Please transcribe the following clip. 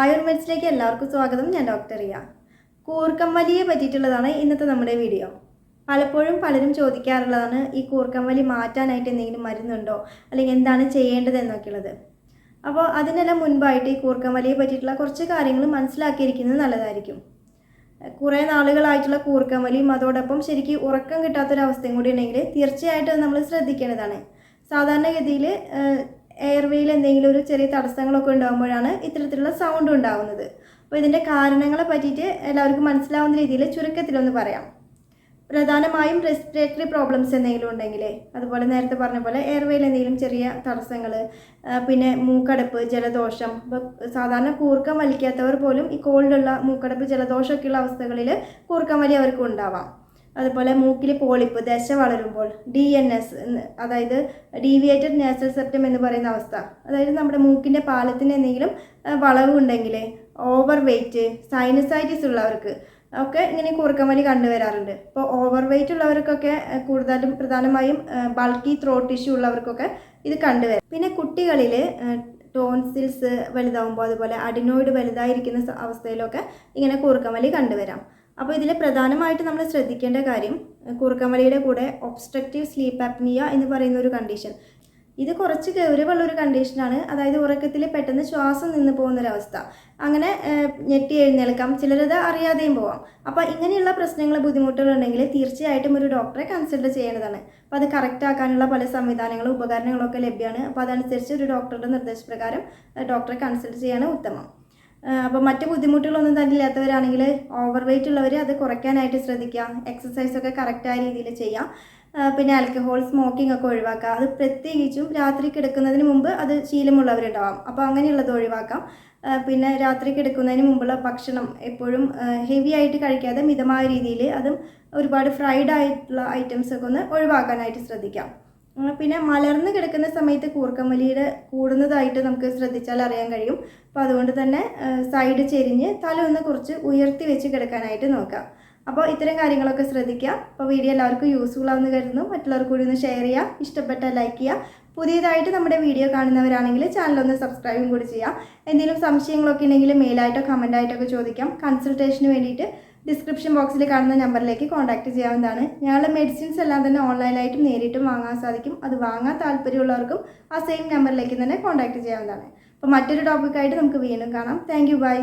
ആയുർവേദത്തിലേക്ക് എല്ലാവർക്കും സ്വാഗതം. ഞാൻ ഡോക്ടർ റിയ. കൂർക്കം വലിയെ പറ്റിയിട്ടുള്ളതാണ് ഇന്നത്തെ നമ്മുടെ വീഡിയോ. പലപ്പോഴും പലരും ചോദിക്കാറുള്ളതാണ് ഈ കൂർക്കം വലി മാറ്റാനായിട്ട് എന്തെങ്കിലും മരുന്നുണ്ടോ, അല്ലെങ്കിൽ എന്താണ് ചെയ്യേണ്ടത് എന്നൊക്കെയുള്ളത്. അപ്പോൾ അതിനെല്ലാം മുൻപായിട്ട് ഈ കൂർക്കം വലിയെ പറ്റിയിട്ടുള്ള കുറച്ച് കാര്യങ്ങൾ മനസ്സിലാക്കിയിരിക്കുന്നത് നല്ലതായിരിക്കും. കുറേ നാളുകളായിട്ടുള്ള കൂർക്കം വലിയും അതോടൊപ്പം ശരിക്കും ഉറക്കം കിട്ടാത്തൊരവസ്ഥയും കൂടി ഉണ്ടെങ്കിൽ തീർച്ചയായിട്ടും നമ്മൾ ശ്രദ്ധിക്കേണ്ടതാണ്. സാധാരണഗതിയിൽ എയർവേയിൽ എന്തെങ്കിലും ഒരു ചെറിയ തടസ്സങ്ങളൊക്കെ ഉണ്ടാകുമ്പോഴാണ് ഇത്തരത്തിലുള്ള സൗണ്ട് ഉണ്ടാകുന്നത്. അപ്പോൾ ഇതിൻ്റെ കാരണങ്ങളെ പറ്റിയിട്ട് എല്ലാവർക്കും മനസ്സിലാവുന്ന രീതിയിൽ ചുരുക്കത്തിലൊന്ന് പറയാം. പ്രധാനമായും റെസ്പിറേറ്ററി പ്രോബ്ലംസ് എന്തെങ്കിലും ഉണ്ടെങ്കിൽ, അതുപോലെ നേരത്തെ പറഞ്ഞ പോലെ എയർവേയിൽ എന്തെങ്കിലും ചെറിയ തടസ്സങ്ങൾ, പിന്നെ മൂക്കടപ്പ്, ജലദോഷം. ഇപ്പോൾ സാധാരണ കൂർക്കം വലിക്കാത്തവർ പോലും ഈ കോൾഡുള്ള മൂക്കടപ്പ്, ജലദോഷമൊക്കെയുള്ള അവസ്ഥകളിൽ കൂർക്കം വലി അവർക്ക് ഉണ്ടാവാം. അതുപോലെ മൂക്കിൽ പോളിപ്പ്, ദശ വളരുമ്പോൾ, DNS അതായത് ഡീവിയേറ്റഡ് നാസൽ സെപ്റ്റം എന്ന് പറയുന്ന അവസ്ഥ, അതായത് നമ്മുടെ മൂക്കിൻ്റെ പാലത്തിന് എന്തെങ്കിലും വളവ് ഉണ്ടെങ്കിൽ, ഓവർ വെയ്റ്റ്, സൈനസൈറ്റിസ് ഉള്ളവർക്ക് ഒക്കെ ഇങ്ങനെ കൂർക്കം വലി കണ്ടുവരാറുണ്ട്. ഇപ്പോൾ ഓവർ വെയ്റ്റ് ഉള്ളവർക്കൊക്കെ കൂടുതലും പ്രധാനമായും ബൾക്കി ത്രോട്ട് ഇഷ്യൂ ഉള്ളവർക്കൊക്കെ ഇത് കണ്ടുവരാം. പിന്നെ കുട്ടികളിൽ ടോൺസിൽസ് വലുതാവുമ്പോൾ, അതുപോലെ അഡിനോയിഡ് വലുതായിരിക്കുന്ന അവസ്ഥയിലൊക്കെ ഇങ്ങനെ കൂർക്കം വലി കണ്ടുവരാം. അപ്പോൾ ഇതിൽ പ്രധാനമായിട്ട് നമ്മൾ ശ്രദ്ധിക്കേണ്ട കാര്യം, കൂർക്കം വലിയുടെ കൂടെ ഒബ്സ്ട്രക്റ്റീവ് സ്ലീപ്പ് ആപ്നിയ എന്ന് പറയുന്ന ഒരു കണ്ടീഷൻ. ഇത് കുറച്ച് ഗൗരവമുള്ളൊരു കണ്ടീഷനാണ്. അതായത് ഉറക്കത്തിൽ പെട്ടെന്ന് ശ്വാസം നിന്ന് പോകുന്നൊരവസ്ഥ. അങ്ങനെ ഞെട്ടി എഴുന്നേൽക്കാം, ചിലരത് അറിയാതെയും പോവാം. അപ്പോൾ ഇങ്ങനെയുള്ള പ്രശ്നങ്ങൾ, ബുദ്ധിമുട്ടുകളുണ്ടെങ്കിൽ തീർച്ചയായിട്ടും ഒരു ഡോക്ടറെ കൺസൾട്ട് ചെയ്യേണ്ടതാണ്. അപ്പോൾ അത് കറക്റ്റ് ആക്കാനുള്ള പല സംവിധാനങ്ങളും ഉപകരണങ്ങളൊക്കെ ലഭ്യമാണ്. അപ്പോൾ അതനുസരിച്ച് ഒരു ഡോക്ടറുടെ നിർദ്ദേശപ്രകാരം ഡോക്ടറെ കൺസൾട്ട് ചെയ്യാണ് ഉത്തമം. അപ്പോൾ മറ്റു ബുദ്ധിമുട്ടുകളൊന്നും തന്നെ ഇല്ലാത്തവരാണെങ്കിൽ, ഓവർ വെയ്റ്റ് ഉള്ളവർ അത് കുറയ്ക്കാനായിട്ട് ശ്രദ്ധിക്കുക. എക്സസൈസൊക്കെ കറക്റ്റായ രീതിയിൽ ചെയ്യാം. പിന്നെ ആൽക്കഹോൾ, സ്മോക്കിംഗ് ഒക്കെ ഒഴിവാക്കുക. അത് പ്രത്യേകിച്ചും രാത്രി കിടക്കുന്നതിന് മുമ്പ് അത് ശീലമുള്ളവരുണ്ടാവാം. അപ്പോൾ അങ്ങനെയുള്ളത് ഒഴിവാക്കാം. പിന്നെ രാത്രി കിടക്കുന്നതിന് മുമ്പുള്ള ഭക്ഷണം എപ്പോഴും ഹെവി ആയിട്ട് കഴിക്കാതെ മിതമായ രീതിയിൽ, അതും ഒരുപാട് ഫ്രൈഡ് ആയിട്ടുള്ള ഐറ്റംസൊക്കെ ഒന്ന് ഒഴിവാക്കാനായിട്ട് ശ്രദ്ധിക്കാം. പിന്നെ മലർന്ന് കിടക്കുന്ന സമയത്ത് കൂർക്കം വലിയുടെ കൂടുന്നതായിട്ട് നമുക്ക് ശ്രദ്ധിച്ചാൽ അറിയാൻ കഴിയും. അപ്പോൾ അതുകൊണ്ട് തന്നെ സൈഡ് ചെരിഞ്ഞ് തല ഒന്ന് കുറച്ച് ഉയർത്തി വെച്ച് കിടക്കാനായിട്ട് നോക്കാം. അപ്പോൾ ഇത്തരം കാര്യങ്ങളൊക്കെ ശ്രദ്ധിക്കുക. അപ്പോൾ വീഡിയോ എല്ലാവർക്കും യൂസ്ഫുൾ ആവുമെന്ന് കരുതുന്നു. മറ്റുള്ളവർക്ക് കൂടി ഒന്ന് ഷെയർ ചെയ്യുക, ഇഷ്ടപ്പെട്ടാൽ ലൈക്ക് ചെയ്യുക. പുതിയതായിട്ട് നമ്മുടെ വീഡിയോ കാണുന്നവരാണെങ്കിൽ ചാനലൊന്ന് സബ്സ്ക്രൈബും കൂടി ചെയ്യുക. എന്തെങ്കിലും സംശയങ്ങളൊക്കെ ഉണ്ടെങ്കിൽ മെയിലായിട്ടോ കമൻറ്റായിട്ടൊക്കെ ചോദിക്കാം. കൺസൾട്ടേഷന് വേണ്ടിയിട്ട് ഡിസ്ക്രിപ്ഷൻ ബോക്സിൽ കാണുന്ന നമ്പറിലേക്ക് കോൺടാക്റ്റ് ചെയ്യാവുന്നതാണ്. ഞങ്ങളുടെ മെഡിസിൻസ് എല്ലാം തന്നെ ഓൺലൈനായിട്ടും നേരിട്ടും വാങ്ങാൻ സാധിക്കും. അത് വാങ്ങാൻ താല്പര്യമുള്ളവർക്കും ആ സെയിം നമ്പറിലേക്ക് തന്നെ കോൺടാക്റ്റ് ചെയ്യാവുന്നതാണ്. അപ്പോൾ മറ്റൊരു ടോപ്പിക്കായിട്ട് നമുക്ക് വീണ്ടും കാണാം. Thank you, by.